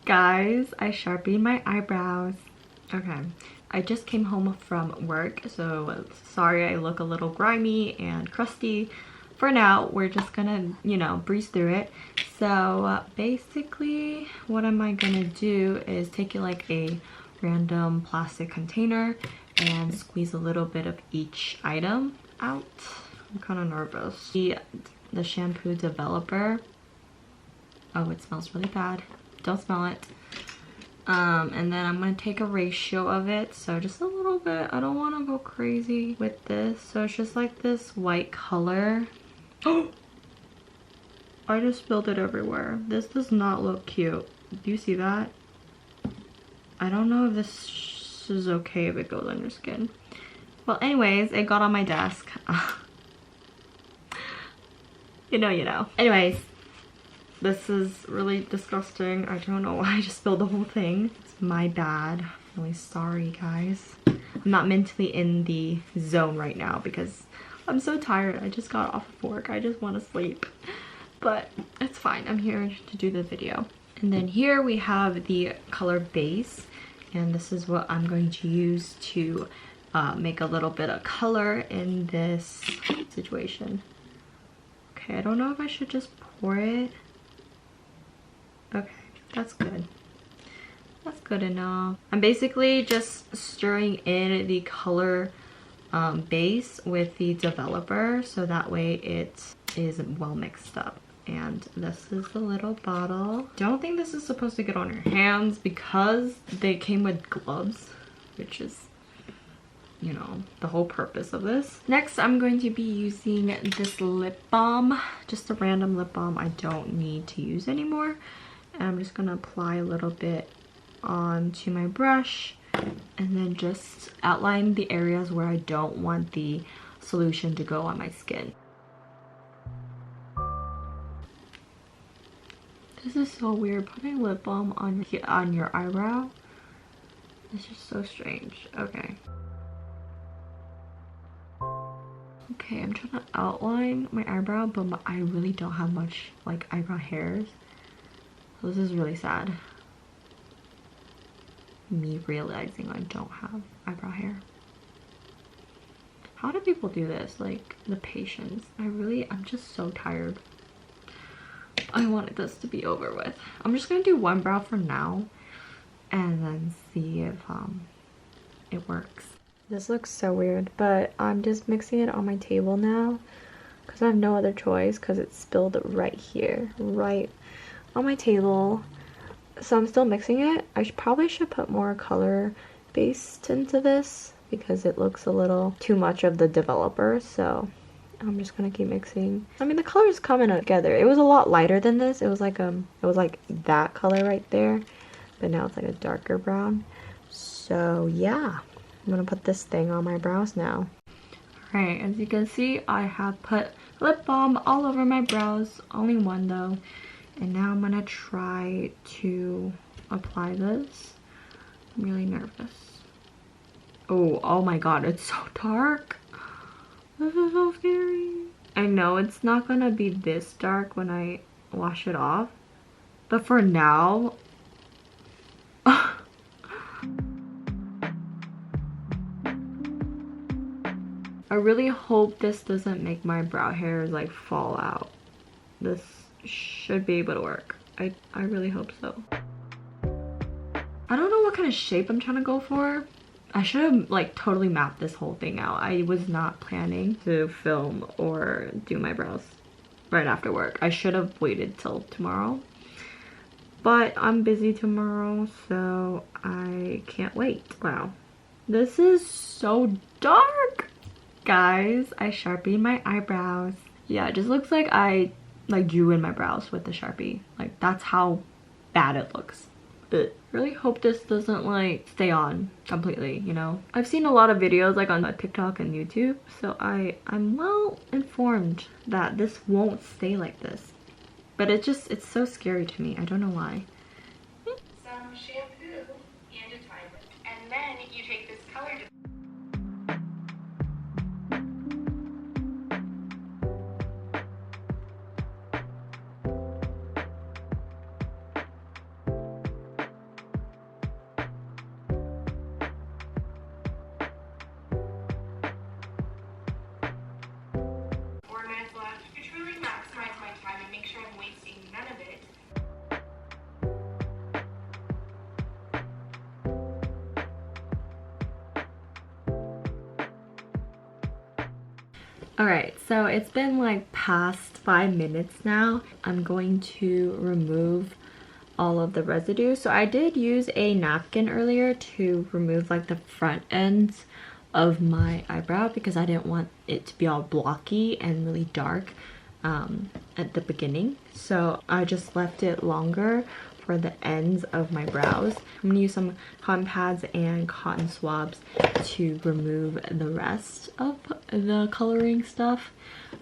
Guys, I sharpied my eyebrows. Okay, I just came home from work, so sorry I look a little grimy and crusty. For now, we're just gonna, you know, breeze through it. So basically, what am I gonna do is take like a random plastic container and squeeze a little bit of each item out. I'm kind of nervous. The shampoo developer. Oh, it smells really bad. Don't smell it. And then I'm gonna take a ratio of it, so just a little bit. I don't want to go crazy with this, so it's just like this white color. Oh, I just spilled it everywhere. This does not look cute. Do you see that? I don't know if this is okay if it goes on your skin. Well, anyways, it got on my desk. You know. Anyways, this is really disgusting. I don't know why I just spilled the whole thing. It's my bad. I'm really sorry, guys. I'm not mentally in the zone right now because I'm so tired. I just got off of work. I just want to sleep. But it's fine. I'm here to do the video. And then here we have the color base. And this is what I'm going to use to make a little bit of color in this situation. Okay, I don't know if I should just pour it. Okay, that's good. That's good enough. I'm basically just stirring in the color base with the developer so that way it is well mixed up. And this is the little bottle. Don't think this is supposed to get on your hands because they came with gloves, which is, you know, the whole purpose of this. Next, I'm going to be using this lip balm, just a random lip balm I don't need to use anymore. And I'm just gonna apply a little bit onto my brush and then just outline the areas where I don't want the solution to go on my skin. This is so weird, putting lip balm on your eyebrow. It's just so strange. Okay. Okay, I'm trying to outline my eyebrow, but I really don't have much like eyebrow hairs. So this is really sad. Me realizing I don't have eyebrow hair. How do people do this? Like, the patience. I'm just so tired. I wanted this to be over with. I'm just gonna do one brow for now and then see if it works. This looks so weird, but I'm just mixing it on my table now because I have no other choice because it's spilled right here, right on my table. So I'm still mixing it. I probably should put more color based into this because it looks a little too much of the developer. So I'm just gonna keep mixing. I mean, the colors coming together. It was a lot lighter than this. It was like that color right there, but now it's like a darker brown. So yeah, I'm gonna put this thing on my brows now. Alright, as you can see, I have put lip balm all over my brows. Only one though. And now I'm gonna try to apply this. I'm really nervous. Oh my god, it's so dark. This is so scary. I know it's not gonna be this dark when I wash it off, but for now, I really hope this doesn't make my brow hairs like fall out. This should be able to work. I really hope so. I don't know what kind of shape I'm trying to go for. I should have like totally mapped this whole thing out. I was not planning to film or do my brows right after work. I should have waited till tomorrow. But I'm busy tomorrow, so I can't wait. Wow. This is so dark. Guys, I sharpied my eyebrows. Yeah, it just looks like I like drew in my brows with the Sharpie. Like, that's how bad it looks. Ugh. Really hope this doesn't like stay on completely, you know. I've seen a lot of videos like on TikTok and YouTube, so I'm well informed that this won't stay like this. But it's so scary to me. I don't know why. Some shampoo and a timer, and then you take this color. Alright, so it's been like past 5 minutes now. I'm going to remove all of the residue. So I did use a napkin earlier to remove like the front ends of my eyebrow because I didn't want it to be all blocky and really dark at the beginning. So I just left it longer for the ends of my brows. I'm gonna use some cotton pads and cotton swabs to remove the rest of the coloring stuff.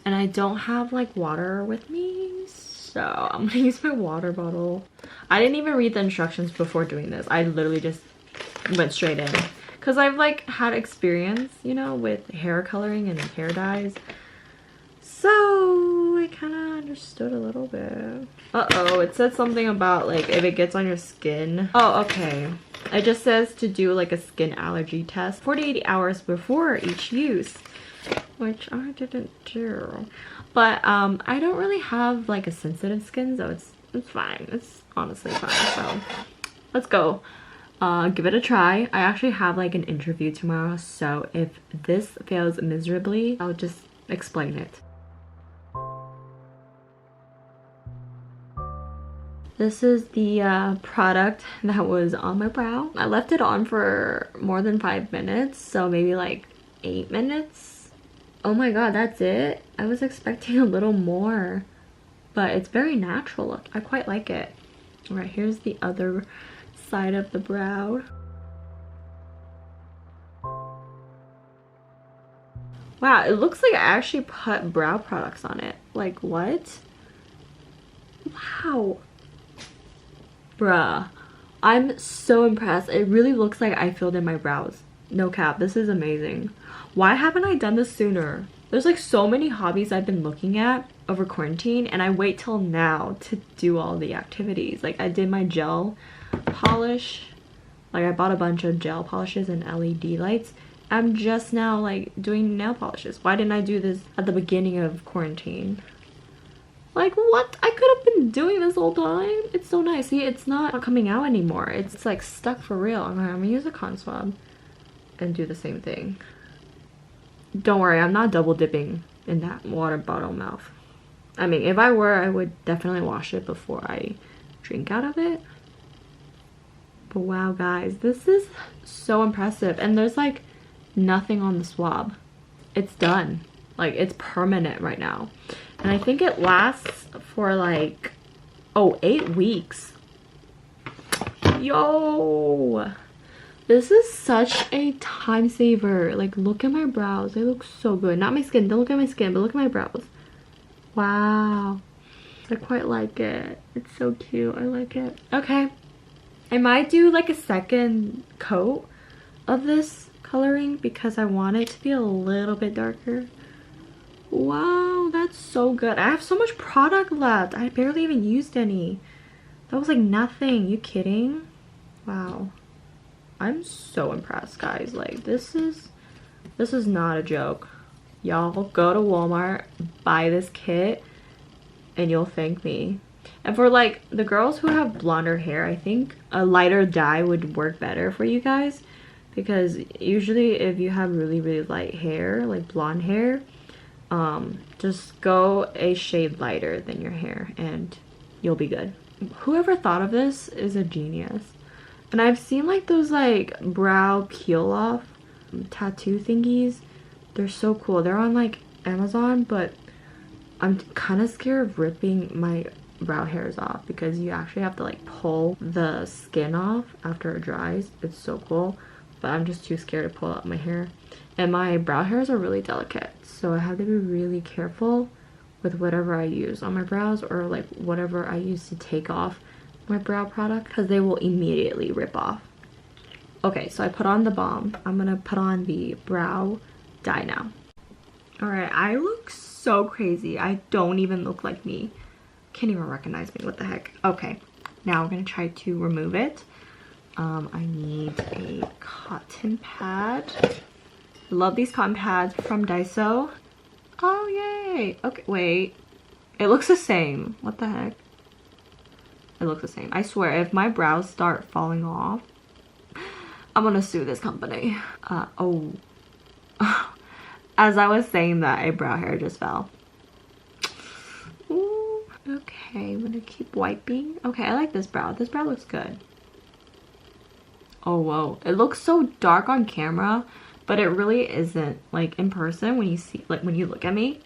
And I don't have like water with me, so I'm gonna use my water bottle. I didn't even read the instructions before doing this. I literally just went straight in because I've like had experience, you know, with hair coloring and hair dyes. So I kind of understood a little bit. Uh-oh, it said something about like if it gets on your skin. Oh, okay. It just says to do like a skin allergy test 48 hours before each use, which I didn't do. But I don't really have like a sensitive skin, so it's fine. It's honestly fine. So let's go. Give it a try. I actually have like an interview tomorrow, so if this fails miserably, I'll just explain it. This is the product that was on my brow. I left it on for more than 5 minutes, so maybe like 8 minutes. Oh my god, that's it? I was expecting a little more, but it's very natural look. I quite like it. All right, here's the other side of the brow. Wow, it looks like I actually put brow products on it. Like, what? Wow. Bruh, I'm so impressed. It really looks like I filled in my brows. No cap, this is amazing. Why haven't I done this sooner? There's like so many hobbies I've been looking at over quarantine, and I wait till now to do all the activities. Like I did my gel polish. Like I bought a bunch of gel polishes and LED lights. I'm just now like doing nail polishes. Why didn't I do this at the beginning of quarantine? Like what? I could have been doing this whole time. It's so nice. See, it's not coming out anymore. It's like stuck for real. I'm gonna use a cotton swab and do the same thing. Don't worry, I'm not double dipping in that water bottle mouth. I mean, if I were, I would definitely wash it before I drink out of it. But wow, guys, this is so impressive. And there's like nothing on the swab. It's done. Like it's permanent right now. And I think it lasts for like, oh, 8 weeks. Yo! This is such a time saver. Like, look at my brows. They look so good. Not my skin. Don't look at my skin, but look at my brows. Wow. I quite like it. It's so cute. I like it. Okay. I might do like a second coat of this coloring because I want it to be a little bit darker. Wow, that's so good. I have so much product left. I barely even used any. That was like nothing. You kidding? Wow. I'm so impressed, guys. Like this is not a joke. Y'all go to Walmart, buy this kit, and you'll thank me. And for like the girls who have blonder hair, I think a lighter dye would work better for you guys, because usually if you have really light hair, like blonde hair, just go a shade lighter than your hair and you'll be good. Whoever thought of this is a genius. And I've seen like those like brow peel off tattoo thingies. They're so cool. They're on like Amazon, but I'm kind of scared of ripping my brow hairs off because you actually have to like pull the skin off after it dries. It's so cool, but I'm just too scared to pull out my hair. And my brow hairs are really delicate, so I have to be really careful with whatever I use on my brows, or like whatever I use to take off my brow product, because they will immediately rip off. Okay, so I put on the balm. I'm gonna put on the brow dye now. All right, I look so crazy. I don't even look like me. Can't even recognize me. What the heck? Okay, now we're gonna try to remove it. I need a cotton pad. Love these cotton pads from Daiso. Oh, yay. Okay, wait. It looks the same. What the heck? It looks the same. I swear, if my brows start falling off, I'm gonna sue this company. Oh. As I was saying that, eyebrow hair just fell. Ooh, okay, I'm gonna keep wiping. Okay, I like this brow. This brow looks good. Oh, whoa. It looks so dark on camera, but it really isn't. Like, in person, when you see, like, when you look at me,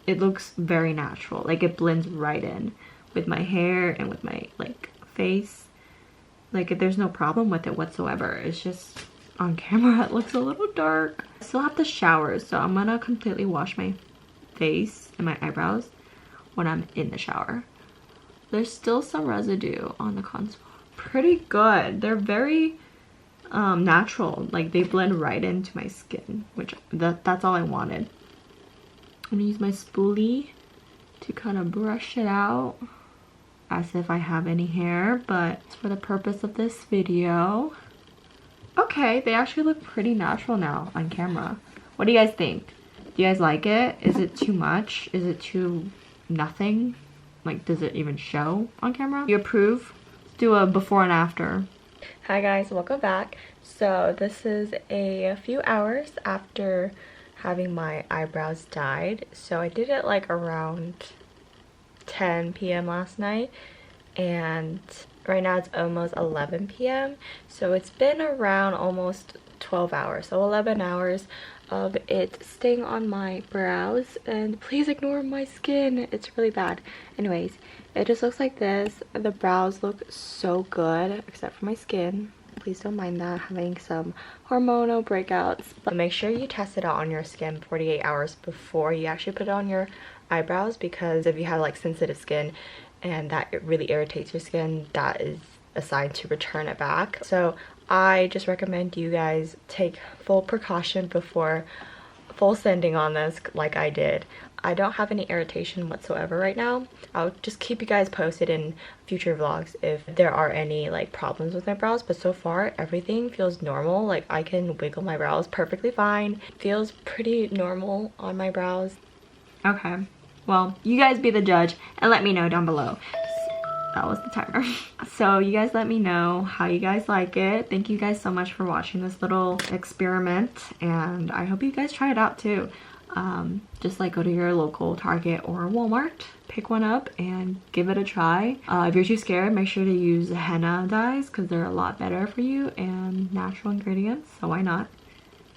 it looks very natural. Like, it blends right in with my hair and with my, like, face. Like, there's no problem with it whatsoever. It's just, on camera, it looks a little dark. I still have to shower, so I'm gonna completely wash my face and my eyebrows when I'm in the shower. There's still some residue on the contour. Pretty good. They're very natural. Like, they blend right into my skin, which that's all I wanted. I'm gonna use my spoolie to kind of brush it out as if I have any hair, but it's for the purpose of this video. Okay, they actually look pretty natural now on camera. What do you guys think? Do you guys like it? Is it too much? Is it too nothing? Like, does it even show on camera? You approve? Let's do a before and after. Hi guys, welcome back. So this is a few hours after having my eyebrows dyed. So I did it like around 10 p.m. last night, and right now it's almost 11 p.m. so it's been around almost 12 hours, so 11 hours of it staying on my brows. And please ignore my skin, it's really bad. Anyways, it just looks like this. The brows look so good except for my skin. Please don't mind that, having some hormonal breakouts. But make sure you test it out on your skin 48 hours before you actually put it on your eyebrows, because if you have like sensitive skin and that it really irritates your skin, that is a sign to return it back. So I just recommend you guys take full precaution before full sending on this, like I did. I don't have any irritation whatsoever right now. I'll just keep you guys posted in future vlogs if there are any like problems with my brows, but so far everything feels normal. Like, I can wiggle my brows perfectly fine. Feels pretty normal on my brows. Okay, well, you guys be the judge and let me know down below. That was the timer. So you guys let me know how you guys like it. Thank you guys so much for watching this little experiment, and I hope you guys try it out too. Just like go to your local Target or Walmart, pick one up and give it a try. If you're too scared, make sure to use henna dyes because they're a lot better for you and natural ingredients, so why not?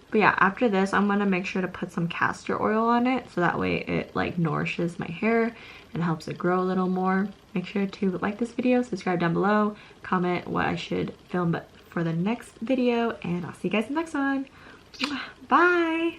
But yeah, after this, I'm gonna make sure to put some castor oil on it so that way it like nourishes my hair and helps it grow a little more. Make sure to like this video, subscribe down below, comment what I should film for the next video, and I'll see you guys in the next one. Bye!